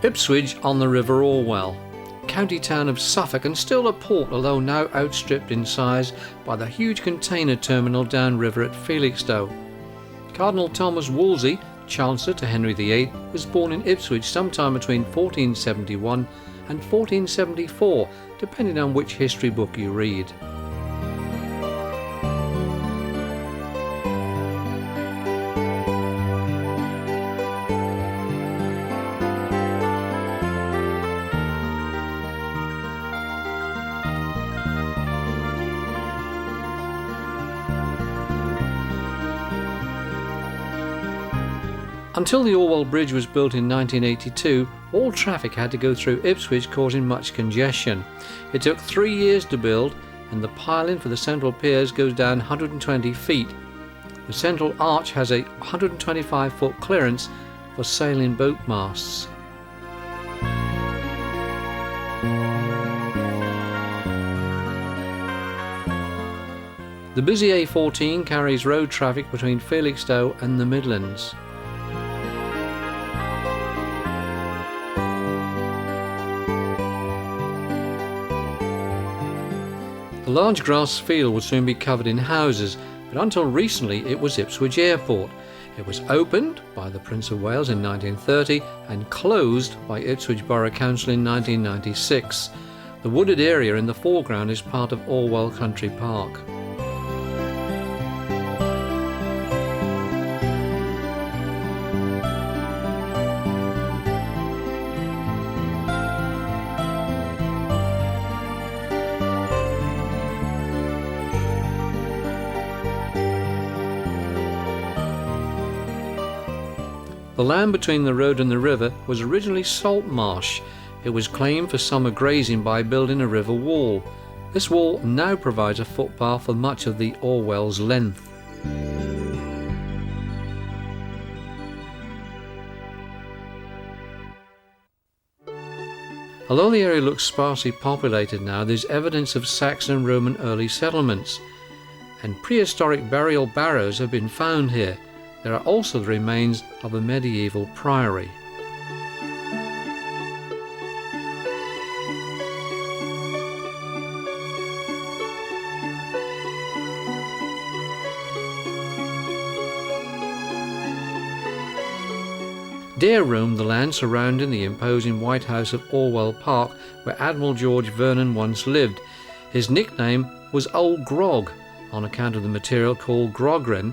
Ipswich on the River Orwell, county town of Suffolk and still a port, although now outstripped in size by the huge container terminal downriver at Felixstowe. Cardinal Thomas Wolsey, Chancellor to Henry VIII, was born in Ipswich sometime between 1471 and 1474, depending on which history book you read. Until the Orwell Bridge was built in 1982, all traffic had to go through Ipswich, causing much congestion. It took 3 years to build, and the piling for the central piers goes down 120 feet. The central arch has a 125-foot clearance for sailing boat masts. The busy A14 carries road traffic between Felixstowe and the Midlands. The large grass field would soon be covered in houses, but until recently it was Ipswich Airport. It was opened by the Prince of Wales in 1930 and closed by Ipswich Borough Council in 1996. The wooded area in the foreground is part of Orwell Country Park. The land between the road and the river was originally salt marsh. It was claimed for summer grazing by building a river wall. This wall now provides a footpath for much of the Orwell's length. Although the area looks sparsely populated now, there's evidence of Saxon and Roman early settlements, and prehistoric burial barrows have been found here. There are also the remains of a medieval priory. Deer roamed the land surrounding the imposing White House of Orwell Park, where Admiral George Vernon once lived. His nickname was Old Grog, on account of the material called grogren,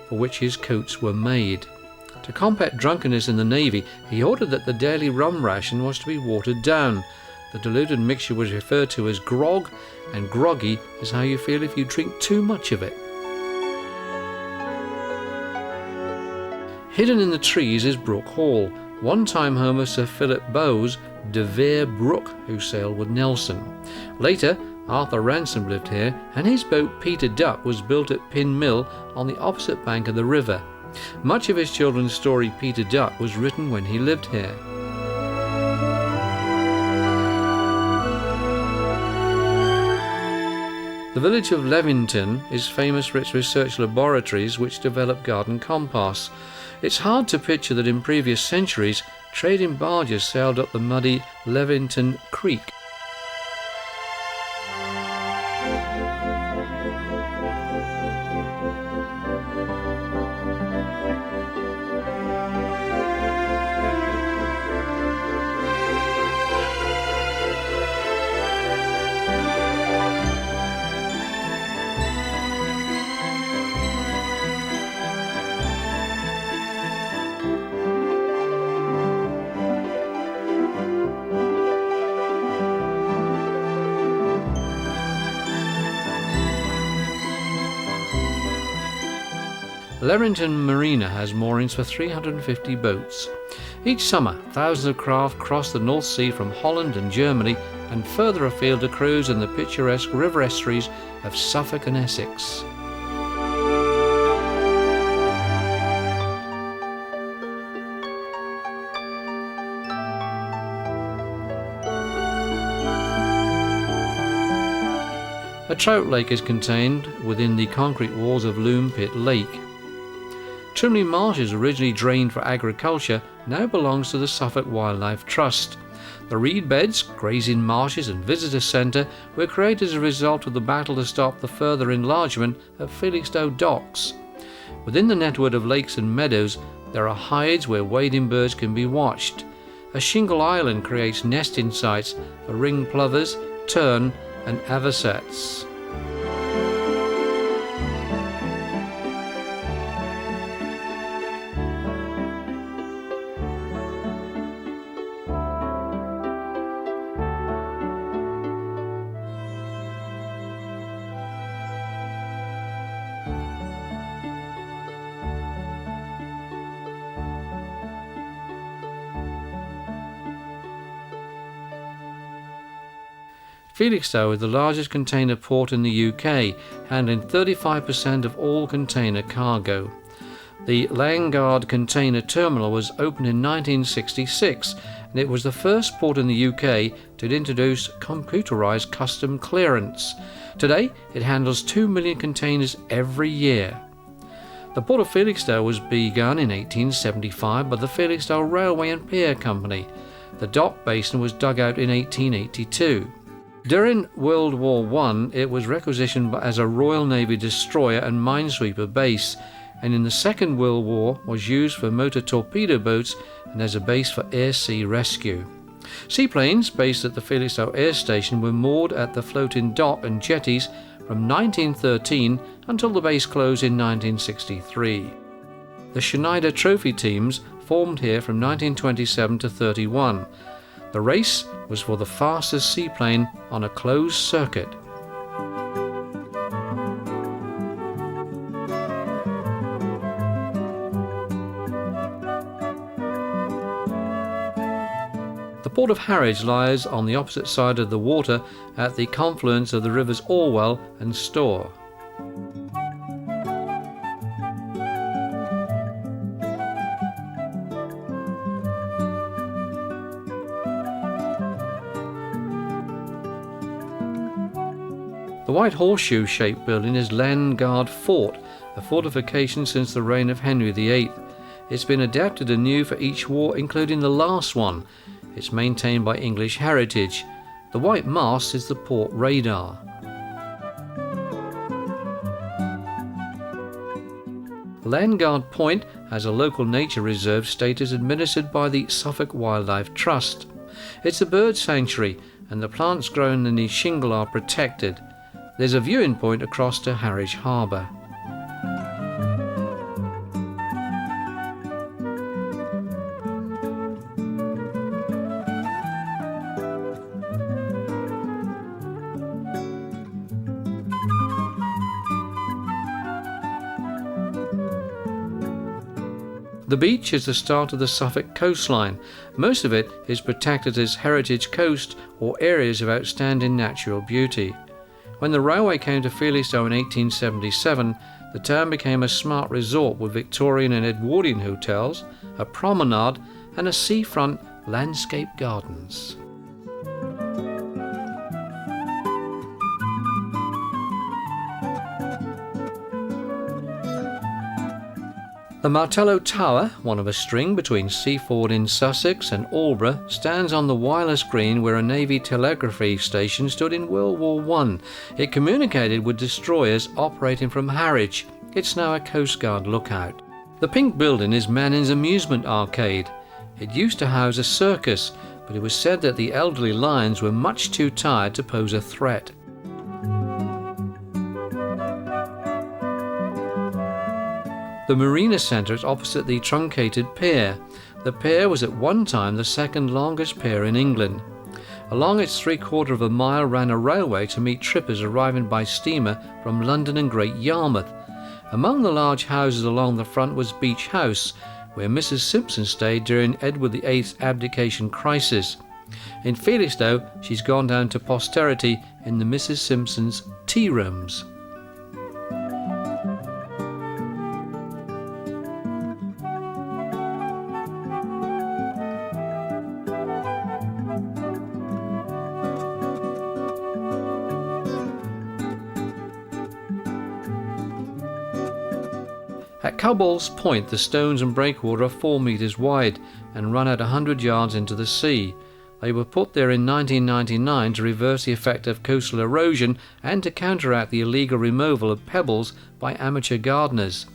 for which his coats were made. To combat drunkenness in the Navy, he ordered that the daily rum ration was to be watered down. The diluted mixture was referred to as grog, and groggy is how you feel if you drink too much of it. Hidden in the trees is Brook Hall, one-time home of Sir Philip Bowes de Vere Brook, who sailed with Nelson. Later, Arthur Ransom lived here, and his boat Peter Duck was built at Pin Mill on the opposite bank of the river. Much of his children's story Peter Duck was written when he lived here. The village of Levington is famous for its research laboratories which develop garden composts. It's hard to picture that in previous centuries trading barges sailed up the muddy Levington Creek. Leamington Marina has moorings for 350 boats. Each summer, thousands of craft cross the North Sea from Holland and Germany and further afield to cruise in the picturesque river estuaries of Suffolk and Essex. A trout lake is contained within the concrete walls of Loom Pit Lake. Trimley Marshes, originally drained for agriculture, now belongs to the Suffolk Wildlife Trust. The reed beds, grazing marshes and visitor centre were created as a result of the battle to stop the further enlargement of Felixstowe docks. Within the network of lakes and meadows, there are hides where wading birds can be watched. A shingle island creates nesting sites for ringed plovers, tern and avocets. Felixstowe is the largest container port in the UK, handling 35% of all container cargo. The Landguard Container Terminal was opened in 1966, and it was the first port in the UK to introduce computerised custom clearance. Today, it handles 2 million containers every year. The port of Felixstowe was begun in 1875 by the Felixstowe Railway and Pier Company. The dock basin was dug out in 1882. During World War I, it was requisitioned as a Royal Navy destroyer and minesweeper base, and in the Second World War was used for motor torpedo boats and as a base for air-sea rescue. Seaplanes based at the Felixstowe Air Station were moored at the floating dock and jetties from 1913 until the base closed in 1963. The Schneider Trophy teams formed here from 1927 to 31. The race was for the fastest seaplane on a closed circuit. The port of Harwich lies on the opposite side of the water at the confluence of the rivers Orwell and Stour. The white horseshoe-shaped building is Landguard Fort, a fortification since the reign of Henry VIII. It's been adapted anew for each war, including the last one. It's maintained by English Heritage. The white mast is the port radar. Landguard Point has a local nature reserve status administered by the Suffolk Wildlife Trust. It's a bird sanctuary, and the plants grown in the shingle are protected. There's a viewing point across to Harwich Harbour. The beach is the start of the Suffolk coastline. Most of it is protected as heritage coast or areas of outstanding natural beauty. When the railway came to Felixstowe in 1877, the town became a smart resort with Victorian and Edwardian hotels, a promenade and a seafront landscape gardens. The The Martello Tower, one of a string between Seaford in Sussex and Aldeburgh, stands on the wireless green where a Navy telegraphy station stood in World War I. It communicated with destroyers operating from Harwich. It's now a Coast Guard lookout. The pink building is Manning's amusement arcade. It used to house a circus, but it was said that the elderly lions were much too tired to pose a threat. The Marina Centre is opposite the truncated pier. The pier was at one time the second longest pier in England. Along its 3/4 of a mile ran a railway to meet trippers arriving by steamer from London and Great Yarmouth. Among the large houses along the front was Beach House, where Mrs. Simpson stayed during Edward VIII's abdication crisis. In Felixstowe, she's gone down to posterity in the Mrs. Simpson's tea rooms. At Cobbold's Point, the stones and breakwater are 4 metres wide and run out 100 yards into the sea. They were put there in 1999 to reverse the effect of coastal erosion and to counteract the illegal removal of pebbles by amateur gardeners.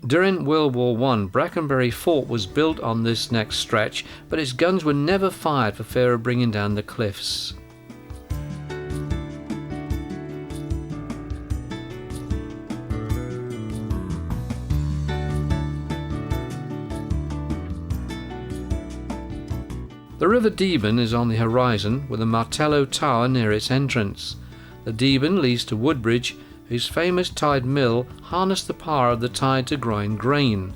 During World War I, Brackenbury Fort was built on this next stretch, but its guns were never fired for fear of bringing down the cliffs. The River Deben is on the horizon, with the Martello Tower near its entrance. The Deben leads to Woodbridge, whose famous tide mill harnessed the power of the tide to grind grain.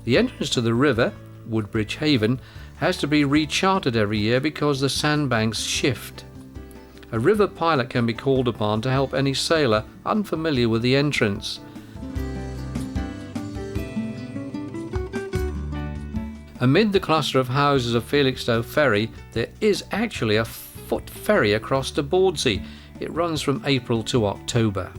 The entrance to the river, Woodbridge Haven, has to be recharted every year because the sandbanks shift. A river pilot can be called upon to help any sailor unfamiliar with the entrance. Amid the cluster of houses of Felixstowe Ferry, there is actually a foot ferry across to Bordsey. It runs from April to October.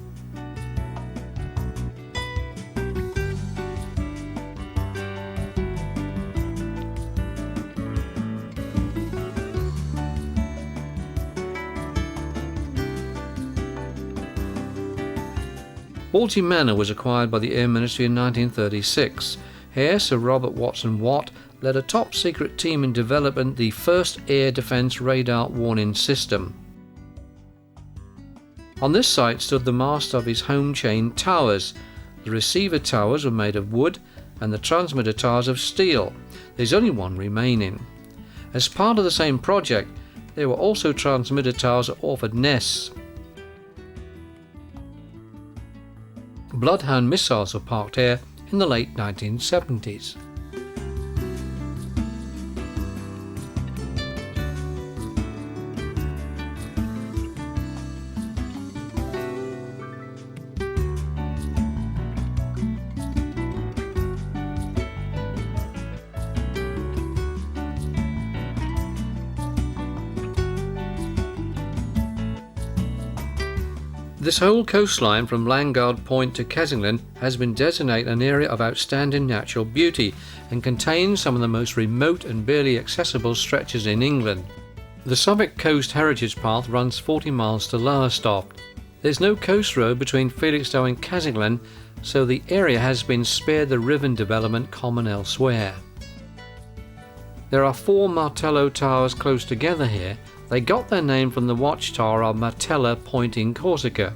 Bordsey Manor was acquired by the Air Ministry in 1936. Here, Sir Robert Watson Watt led a top-secret team in developing the first air defence radar warning system. On this site stood the mast of his home chain towers. The receiver towers were made of wood and the transmitter towers of steel. There's only one remaining. As part of the same project, there were also transmitter towers at Orford Ness. Bloodhound missiles were parked here in the late 1970s. This whole coastline from Langard Point to Kessingland has been designated an area of outstanding natural beauty and contains some of the most remote and barely accessible stretches in England. The Suffolk Coast Heritage Path runs 40 miles to Lowestoft. There's no coast road between Felixstowe and Kessingland, so the area has been spared the riven development common elsewhere. There are 4 Martello towers close together here. They got their name from the watchtower of Martella Point in Corsica.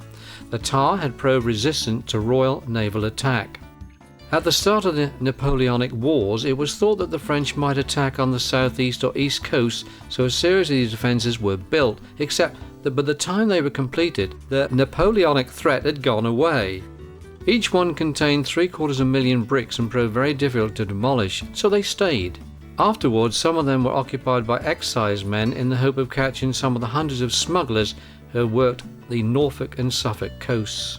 The tower had proved resistant to Royal naval attack. At the start of the Napoleonic Wars, it was thought that the French might attack on the southeast or east coast, so a series of these defences were built, except that by the time they were completed, the Napoleonic threat had gone away. Each one contained 750,000 bricks and proved very difficult to demolish, so they stayed. Afterwards, some of them were occupied by excisemen in the hope of catching some of the hundreds of smugglers who had worked the Norfolk and Suffolk coasts.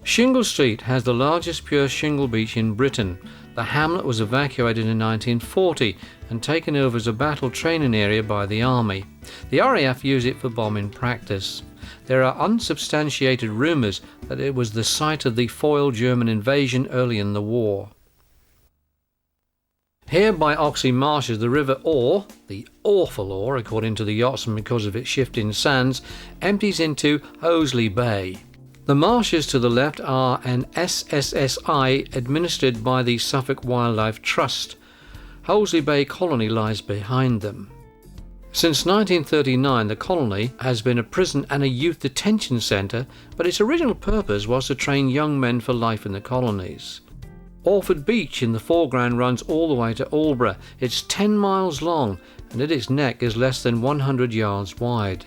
Shingle Street has the largest pure shingle beach in Britain. The hamlet was evacuated in 1940 and taken over as a battle training area by the Army. The RAF use it for bombing practice. There are unsubstantiated rumours that it was the site of the foiled German invasion early in the war. Here by Oxley Marshes, the River Orr, the awful Orr according to the yachtsman because of its shifting sands, empties into Hoseley Bay. The marshes to the left are an SSSI administered by the Suffolk Wildlife Trust. Hoseley Bay Colony lies behind them. Since 1939, the colony has been a prison and a youth detention centre, but its original purpose was to train young men for life in the colonies. Orford Beach in the foreground runs all the way to Aldborough. It's 10 miles long and at its neck is less than 100 yards wide.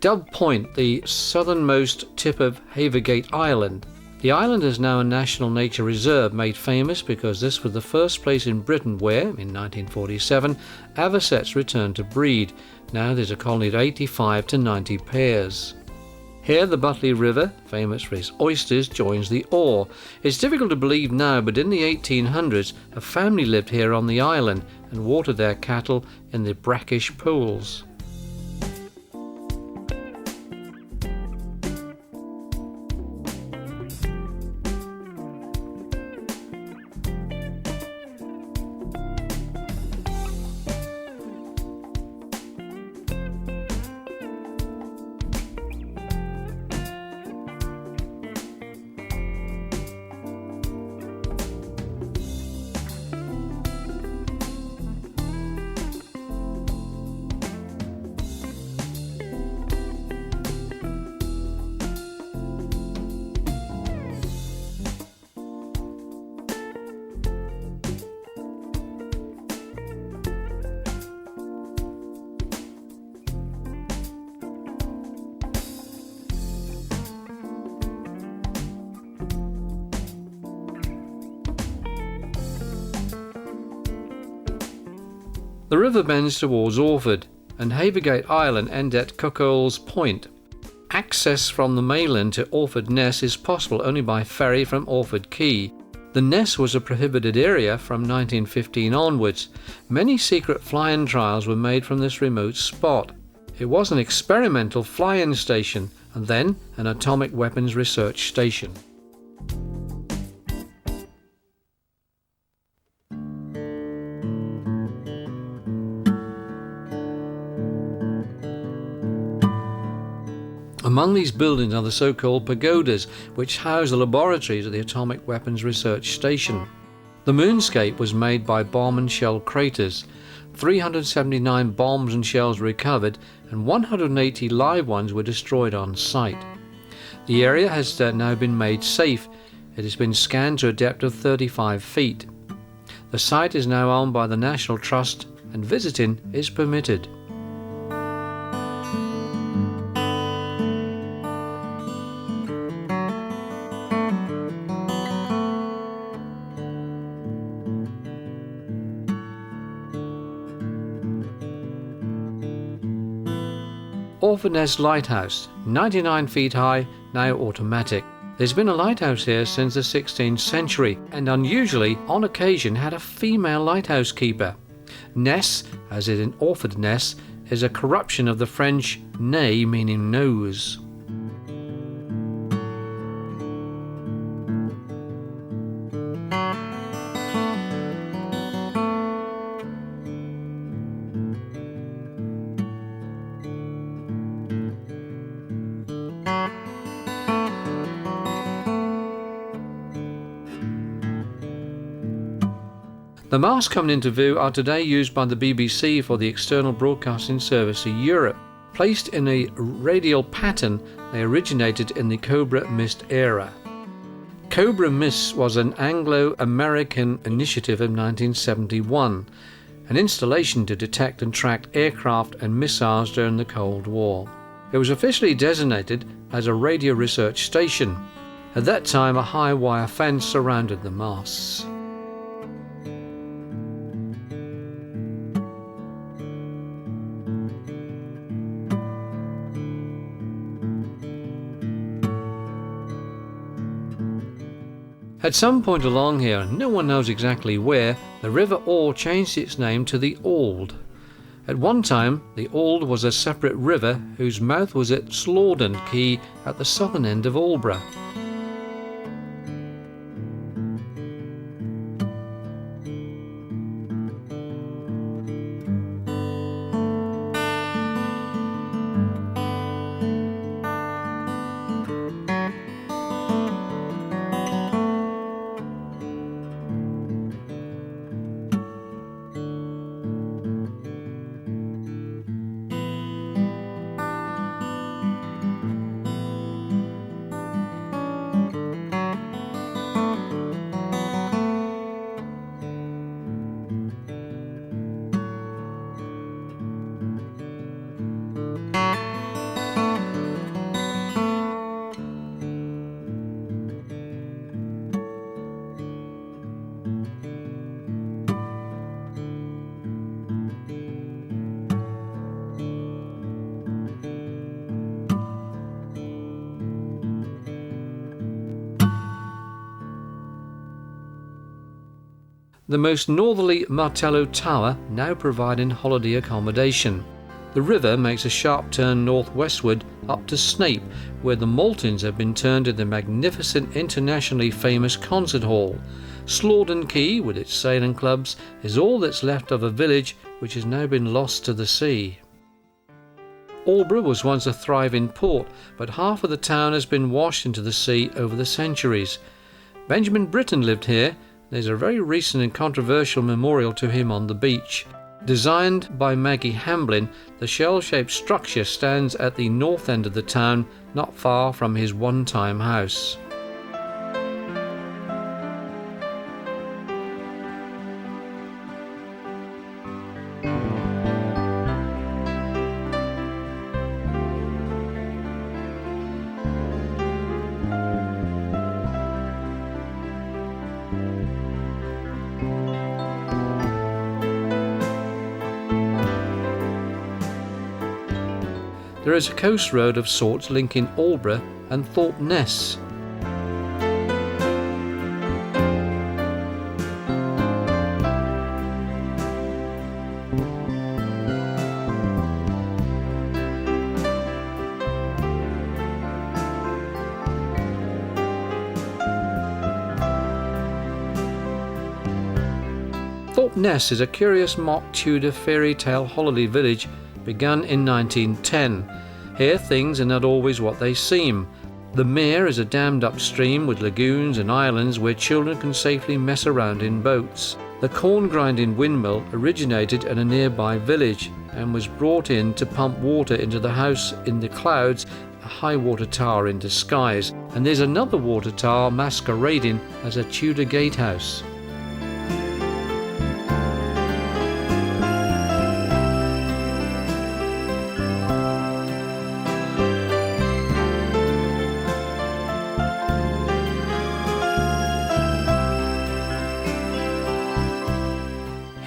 Dove Point, the southernmost tip of Havergate Island. The island is now a National Nature Reserve, made famous because this was the first place in Britain where, in 1947, avocets returned to breed. Now there's a colony of 85 to 90 pairs. Here the Butley River, famous for its oysters, joins the Orr. It's difficult to believe now, but in the 1800s a family lived here on the island and watered their cattle in the brackish pools. The river bends towards Orford, and Havergate Island ends at Cuckold's Point. Access from the mainland to Orford Ness is possible only by ferry from Orford Quay. The Ness was a prohibited area from 1915 onwards. Many secret fly-in trials were made from this remote spot. It was an experimental fly-in station and then an atomic weapons research station. Among these buildings are the so-called pagodas, which house the laboratories of the Atomic Weapons Research Station. The moonscape was made by bomb and shell craters. 379 bombs and shells were recovered, and 180 live ones were destroyed on site. The area has now been made safe. It has been scanned to a depth of 35 feet. The site is now owned by the National Trust, and visiting is permitted. Orford Ness Lighthouse, 99 feet high, now automatic. There's been a lighthouse here since the 16th century, and unusually, on occasion, had a female lighthouse keeper. Ness, as in Orford Ness, is a corruption of the French nez, meaning nose. The masts coming into view are today used by the BBC for the external broadcasting service to Europe. Placed in a radial pattern, they originated in the Cobra Mist era. Cobra Mist was an Anglo-American initiative of 1971, an installation to detect and track aircraft and missiles during the Cold War. It was officially designated as a radio research station. At that time, a high wire fence surrounded the masts. At some point along here, no one knows exactly where, the River Ore changed its name to the Ald. At one time, the Ald was a separate river whose mouth was at Slaughden Quay at the southern end of Aldeburgh. The most northerly Martello Tower now providing holiday accommodation. The river makes a sharp turn northwestward up to Snape, where the Maltings have been turned into the magnificent internationally famous concert hall. Slaughden Quay, with its sailing clubs, is all that's left of a village which has now been lost to the sea. Aldeburgh was once a thriving port, but half of the town has been washed into the sea over the centuries. Benjamin Britten lived here. There's a very recent and controversial memorial to him on the beach. Designed by Maggie Hamblin, the shell-shaped structure stands at the north end of the town, not far from his one-time house. There is a coast road of sorts linking Aldeburgh and Thorpe Ness. Thorpe Ness is a curious mock Tudor fairy tale holiday village begun in 1910. Here things are not always what they seem. The mere is a dammed up stream with lagoons and islands where children can safely mess around in boats. The corn grinding windmill originated in a nearby village and was brought in to pump water into the house in the clouds, a high water tower in disguise. And there's another water tower masquerading as a Tudor gatehouse.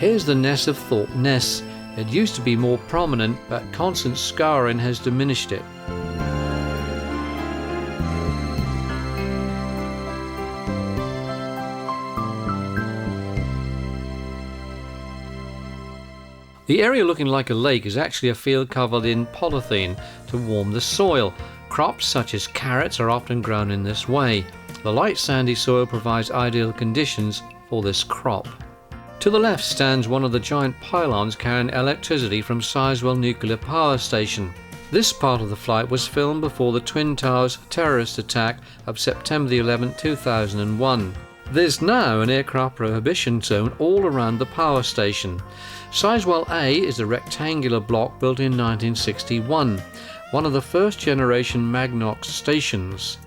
Here's the Ness of Thorpe Ness. It used to be more prominent, but constant scouring has diminished it. The area looking like a lake is actually a field covered in polythene to warm the soil. Crops such as carrots are often grown in this way. The light sandy soil provides ideal conditions for this crop. To the left stands one of the giant pylons carrying electricity from Sizewell Nuclear Power Station. This part of the flight was filmed before the Twin Towers terrorist attack of September 11, 2001. There's now an aircraft prohibition zone all around the power station. Sizewell A is a rectangular block built in 1961, one of the first generation Magnox stations.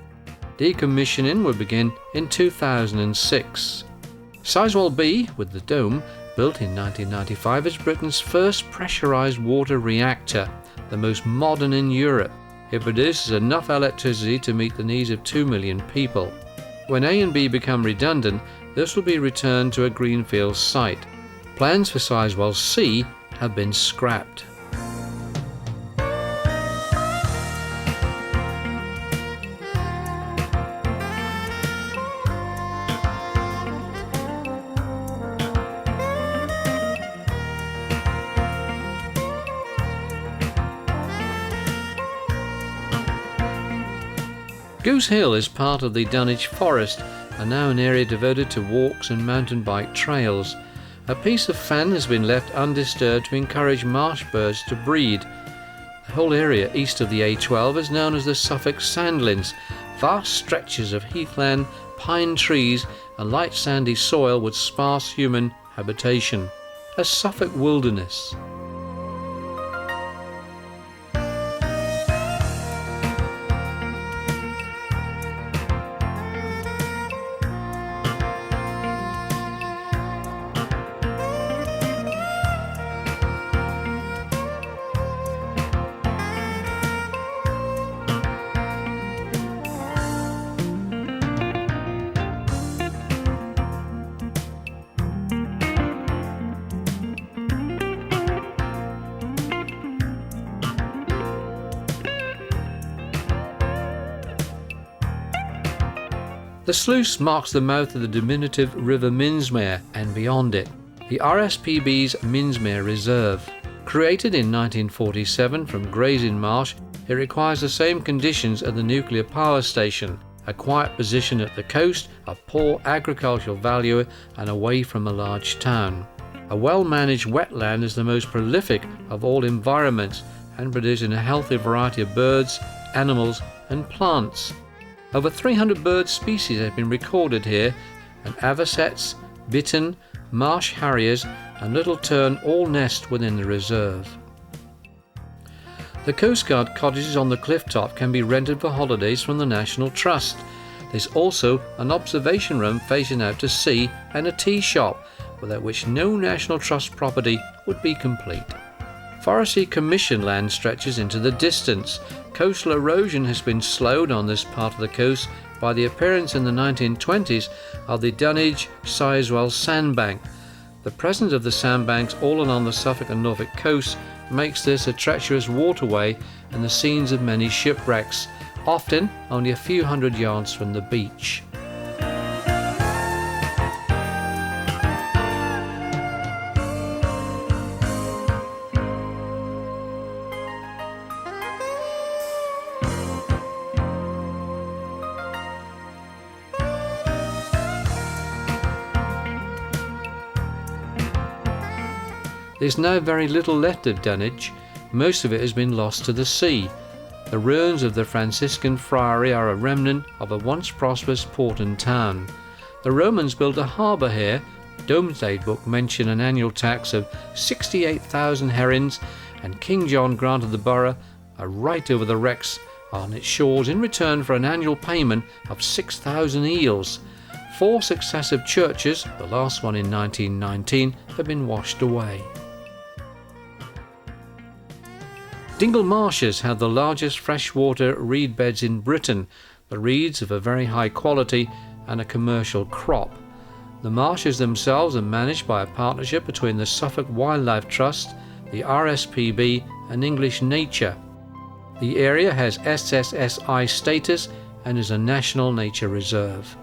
Decommissioning would begin in 2006. Sizewell B, with the dome, built in 1995, is Britain's first pressurised water reactor, the most modern in Europe. It produces enough electricity to meet the needs of 2 million people. When A and B become redundant, this will be returned to a greenfield site. Plans for Sizewell C have been scrapped. Goose Hill is part of the Dunwich Forest and now an area devoted to walks and mountain bike trails. A piece of fen has been left undisturbed to encourage marsh birds to breed. The whole area east of the A12 is known as the Suffolk Sandlands, vast stretches of heathland, pine trees and light sandy soil with sparse human habitation. A Suffolk wilderness. The sluice marks the mouth of the diminutive River Minsmere and beyond it, the RSPB's Minsmere Reserve. Created in 1947 from grazing marsh, it requires the same conditions as the nuclear power station, a quiet position at the coast, of poor agricultural value and away from a large town. A well-managed wetland is the most prolific of all environments and producing a healthy variety of birds, animals and plants. Over 300 bird species have been recorded here, and avocets, bittern, marsh harriers and little tern all nest within the reserve. The Coast Guard cottages on the cliff top can be rented for holidays from the National Trust. There's also an observation room facing out to sea and a tea shop, without which no National Trust property would be complete. Forestry Commission land stretches into the distance. Coastal erosion has been slowed on this part of the coast by the appearance in the 1920s of the Dunwich Sizewell sandbank. The presence of the sandbanks all along the Suffolk and Norfolk coasts makes this a treacherous waterway and the scenes of many shipwrecks, often only a few hundred yards from the beach. There's now very little left of Dunwich. Most of it has been lost to the sea. The ruins of the Franciscan friary are a remnant of a once prosperous port and town. The Romans built a harbour here. Domesday Book mention an annual tax of 68,000 herrings, and King John granted the borough a right over the wrecks on its shores in return for an annual payment of 6,000 eels. 4 successive churches, the last one in 1919, have been washed away. Dingle Marshes have the largest freshwater reed beds in Britain, the reeds of a very high quality and a commercial crop. The marshes themselves are managed by a partnership between the Suffolk Wildlife Trust, the RSPB and English Nature. The area has SSSI status and is a National Nature Reserve.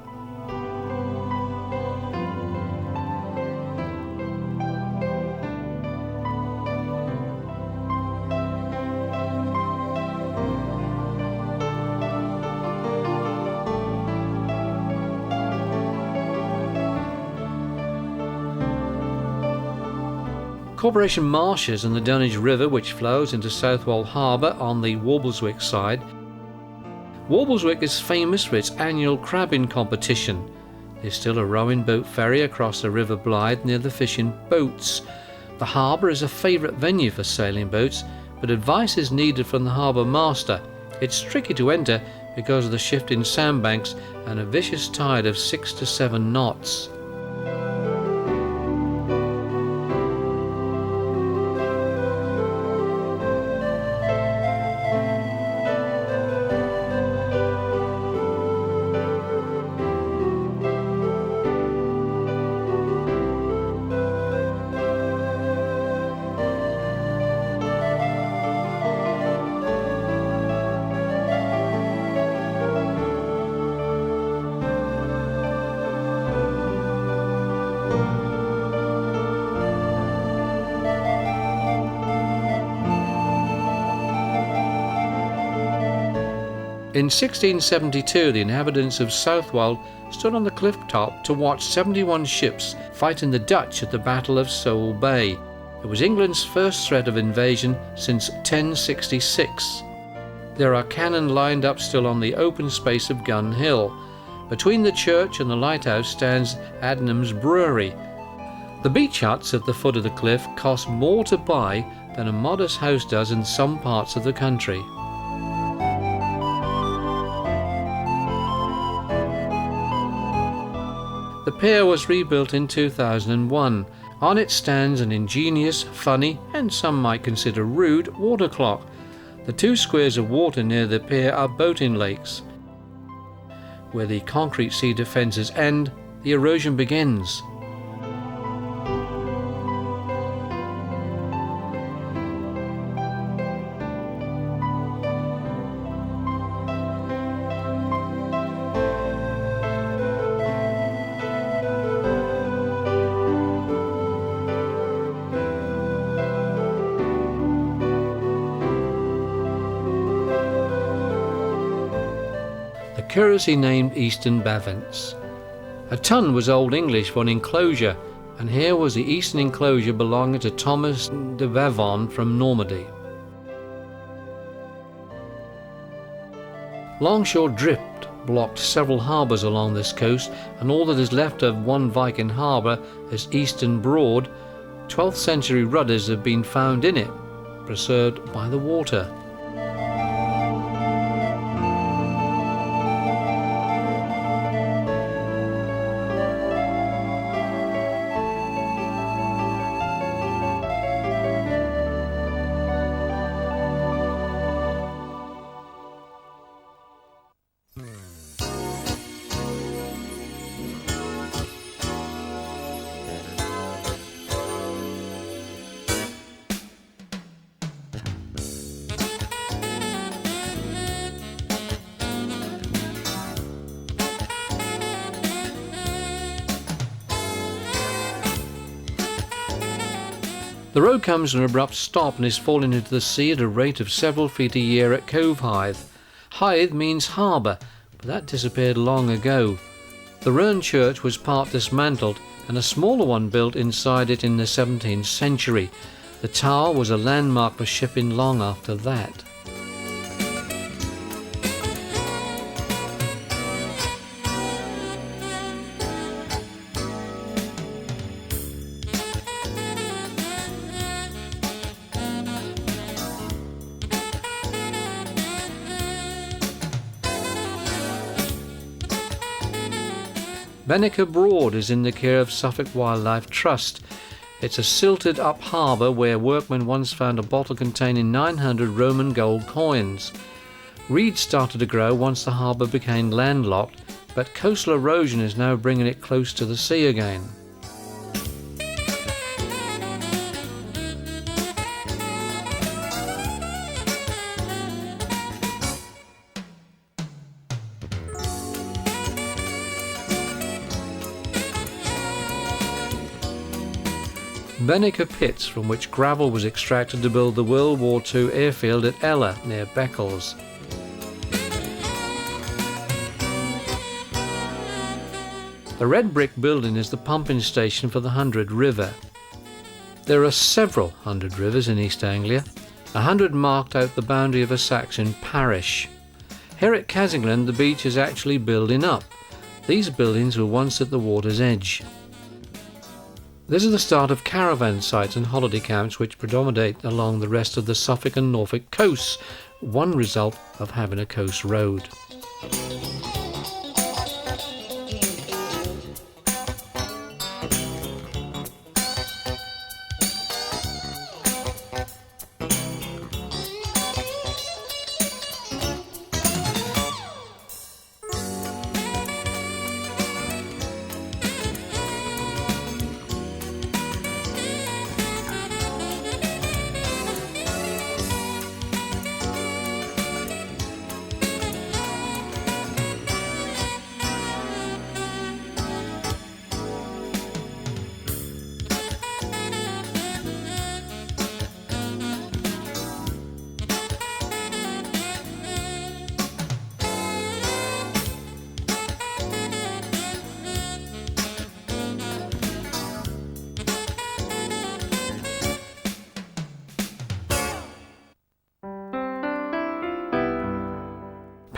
Corporation Marshes and the Dunwich River, which flows into Southwold Harbour on the Warbleswick side. Warbleswick is famous for its annual crabbing competition. There's still a rowing boat ferry across the River Blythe near the fishing boats. The harbour is a favourite venue for sailing boats, but advice is needed from the harbour master. It's tricky to enter because of the shifting sandbanks and a vicious tide of 6 to 7 knots. In 1672, the inhabitants of Southwold stood on the cliff top to watch 71 ships fighting the Dutch at the Battle of Sole Bay. It was England's first threat of invasion since 1066. There are cannon lined up still on the open space of Gun Hill. Between the church and the lighthouse stands Adnam's Brewery. The beach huts at the foot of the cliff cost more to buy than a modest house does in some parts of the country. The pier was rebuilt in 2001. On it stands an ingenious, funny, and some might consider rude, water clock. The 2 squares of water near the pier are boating lakes. Where the concrete sea defences end, the erosion begins. Curiously named Eastern Bavents. A tun was Old English for an enclosure, and here was the eastern enclosure belonging to Thomas de Bavon from Normandy. Longshore drift blocked several harbours along this coast, and all that is left of one Viking harbour is Eastern Broad. 12th century rudders have been found in it, preserved by the water. The road comes to an abrupt stop and is falling into the sea at a rate of several feet a year at Cove Hythe. Hythe means harbour, but that disappeared long ago. The ruined church was part dismantled and a smaller one built inside it in the 17th century. The tower was a landmark for shipping long after that. Benwick Broad is in the care of Suffolk Wildlife Trust. It's a silted up harbour where workmen once found a bottle containing 900 Roman gold coins. Reeds started to grow once the harbour became landlocked, but coastal erosion is now bringing it close to the sea again. Benwick pits from which gravel was extracted to build the World War II airfield at Ella near Beccles. The red brick building is the pumping station for the Hundred River. There are several hundred rivers in East Anglia. 100 marked out the boundary of a Saxon parish. Here at Casingland the beach is actually building up. These buildings were once at the water's edge. This is the start of caravan sites and holiday camps which predominate along the rest of the Suffolk and Norfolk coasts, one result of having a coast road.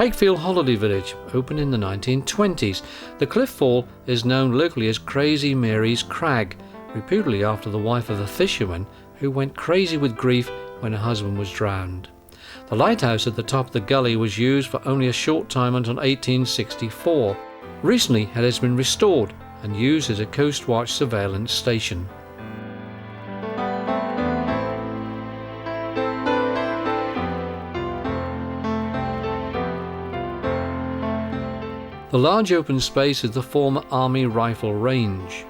Pakefield Holiday Village opened in the 1920s. The cliff fall is known locally as Crazy Mary's Crag, reputedly after the wife of a fisherman who went crazy with grief when her husband was drowned. The lighthouse at the top of the gully was used for only a short time until 1864. Recently it has been restored and used as a Coast Watch surveillance station. The large open space is the former Army Rifle Range.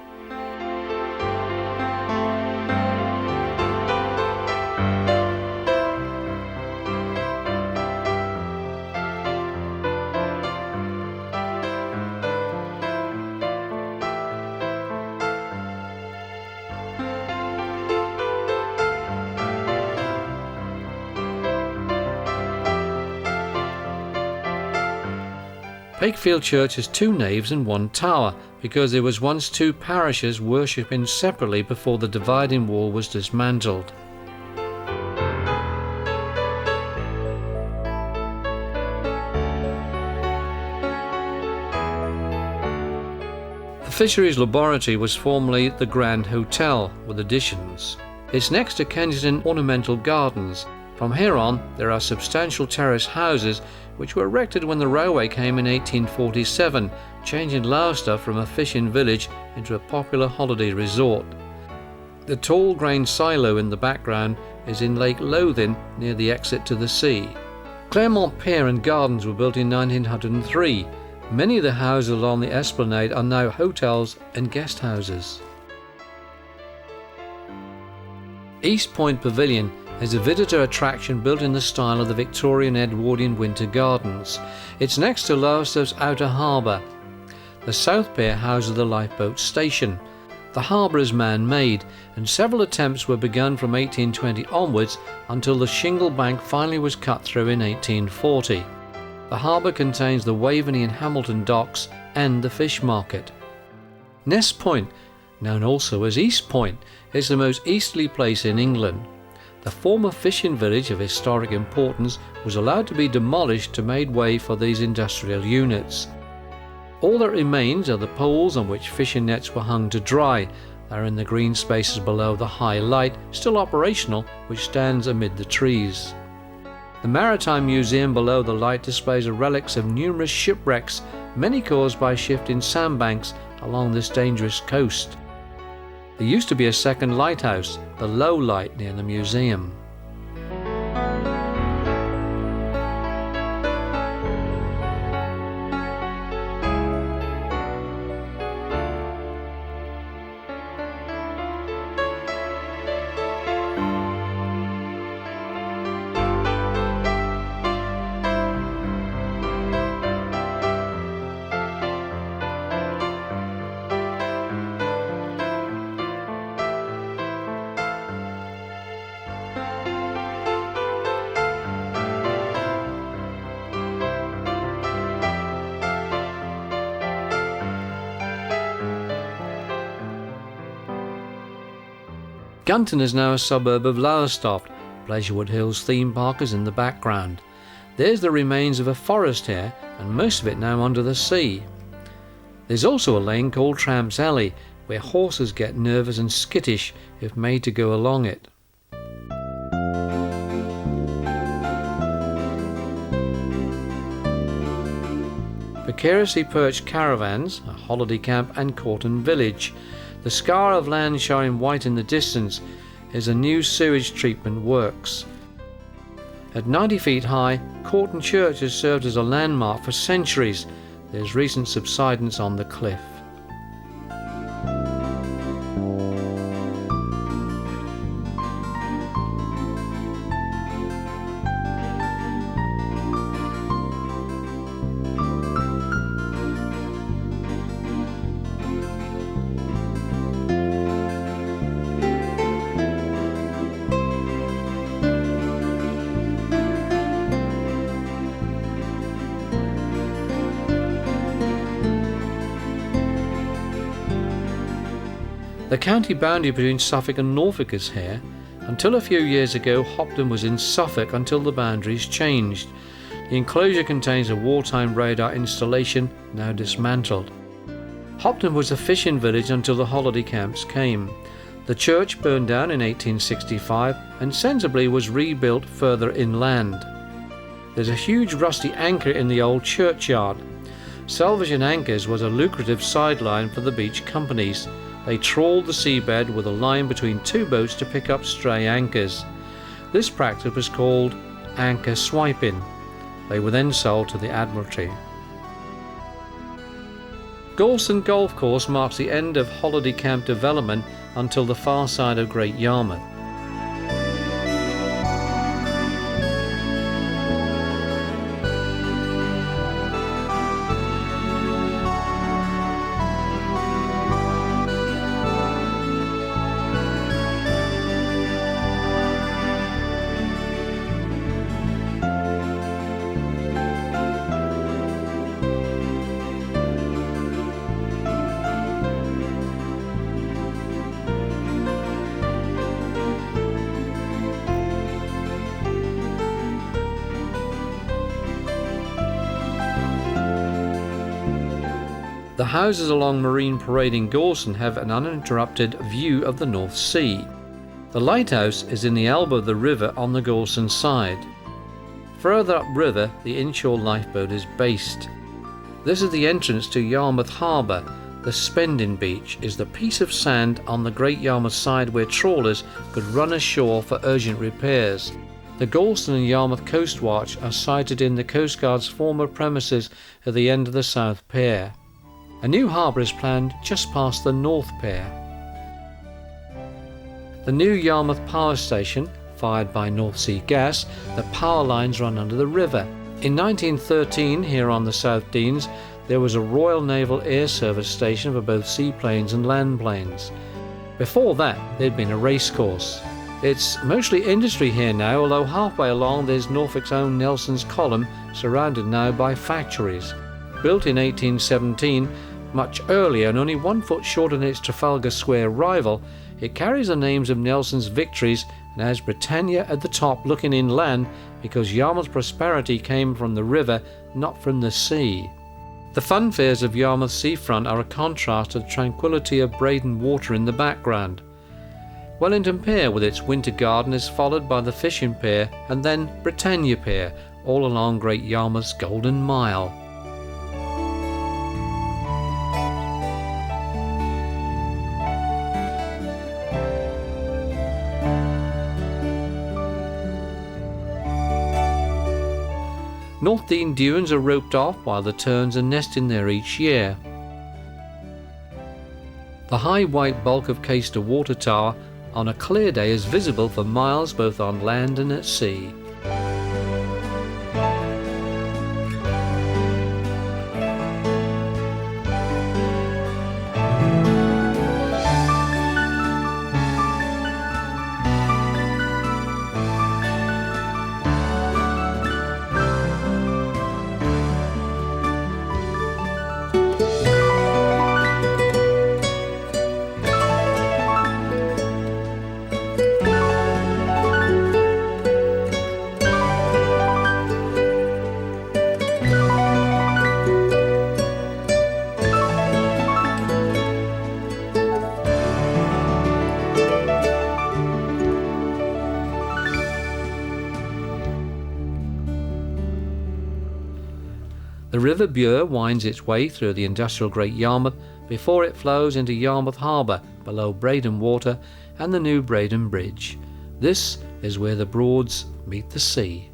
Pakefield Church has two naves and one tower because there was once two parishes worshipping separately before the dividing wall was dismantled. The Fisheries Laboratory was formerly the Grand Hotel with additions. It's next to Kensington Ornamental Gardens. From here on, there are substantial terrace houses which were erected when the railway came in 1847, changing Lowestoft from a fishing village into a popular holiday resort. The tall grain silo in the background is in Lake Lothian near the exit to the sea. Claremont Pier and Gardens were built in 1903. Many of the houses along the esplanade are now hotels and guest houses. East Point Pavilion is a visitor attraction built in the style of the Victorian Edwardian Winter Gardens. It's next to Lowestoft's outer harbour. The South Pier houses the lifeboat station. The harbour is man-made, and several attempts were begun from 1820 onwards until the shingle bank finally was cut through in 1840. The harbour contains the Waveney and Hamilton docks and the fish market. Nest Point, known also as East Point, is the most easterly place in England. The former fishing village of historic importance was allowed to be demolished to make way for these industrial units. All that remains are the poles on which fishing nets were hung to dry. They are in the green spaces below the high light, still operational, which stands amid the trees. The Maritime Museum below the light displays relics of numerous shipwrecks, many caused by shifting sandbanks along this dangerous coast. There used to be a second lighthouse, the Low Light, near the museum. Gunton is now a suburb of Lowestoft. Pleasurewood Hills theme park is in the background. There's the remains of a forest here, and most of it now under the sea. There's also a lane called Tramps Alley, where horses get nervous and skittish if made to go along it. Precariously perched caravans, a holiday camp and Corton village. The scar of land showing white in the distance is a new sewage treatment works. At 90 feet high, Corton Church has served as a landmark for centuries. There's recent subsidence on the cliff. The county boundary between Suffolk and Norfolk is here. Until a few years ago, Hopton was in Suffolk until the boundaries changed. The enclosure contains a wartime radar installation, now dismantled. Hopton was a fishing village until the holiday camps came. The church burned down in 1865 and sensibly was rebuilt further inland. There's a huge rusty anchor in the old churchyard. Salvaging anchors was a lucrative sideline for the beach companies. They trawled the seabed with a line between two boats to pick up stray anchors. This practice was called anchor swiping. They were then sold to the Admiralty. Gorleston Golf Course marks the end of holiday camp development until the far side of Great Yarmouth. The houses along Marine Parade in Gorleston have an uninterrupted view of the North Sea. The lighthouse is in the elbow of the river on the Gorleston side. Further upriver, the inshore lifeboat is based. This is the entrance to Yarmouth Harbour. The Spending Beach is the piece of sand on the Great Yarmouth side where trawlers could run ashore for urgent repairs. The Gorleston and Yarmouth Coast Watch are sited in the Coast Guard's former premises at the end of the South Pier. A new harbour is planned just past the North Pier. The new Yarmouth Power Station, fired by North Sea gas, the power lines run under the river. In 1913, here on the South Denes, there was a Royal Naval Air Service station for both seaplanes and land planes. Before that, there'd been a racecourse. It's mostly industry here now, although halfway along there's Norfolk's own Nelson's Column, surrounded now by factories. Built in 1817, much earlier and only 1 foot shorter than its Trafalgar Square rival, it carries the names of Nelson's victories and has Britannia at the top looking inland because Yarmouth's prosperity came from the river, not from the sea. The funfairs of Yarmouth seafront are a contrast to the tranquillity of Breydon Water in the background. Wellington Pier with its winter garden is followed by the Fishing Pier and then Britannia Pier, all along Great Yarmouth's Golden Mile. North Dean dunes are roped off while the terns are nesting there each year. The high white bulk of Caister Water Tower on a clear day is visible for miles both on land and at sea. The River Bure winds its way through the industrial Great Yarmouth before it flows into Yarmouth Harbour below Breydon Water and the new Breydon Bridge. This is where the Broads meet the sea.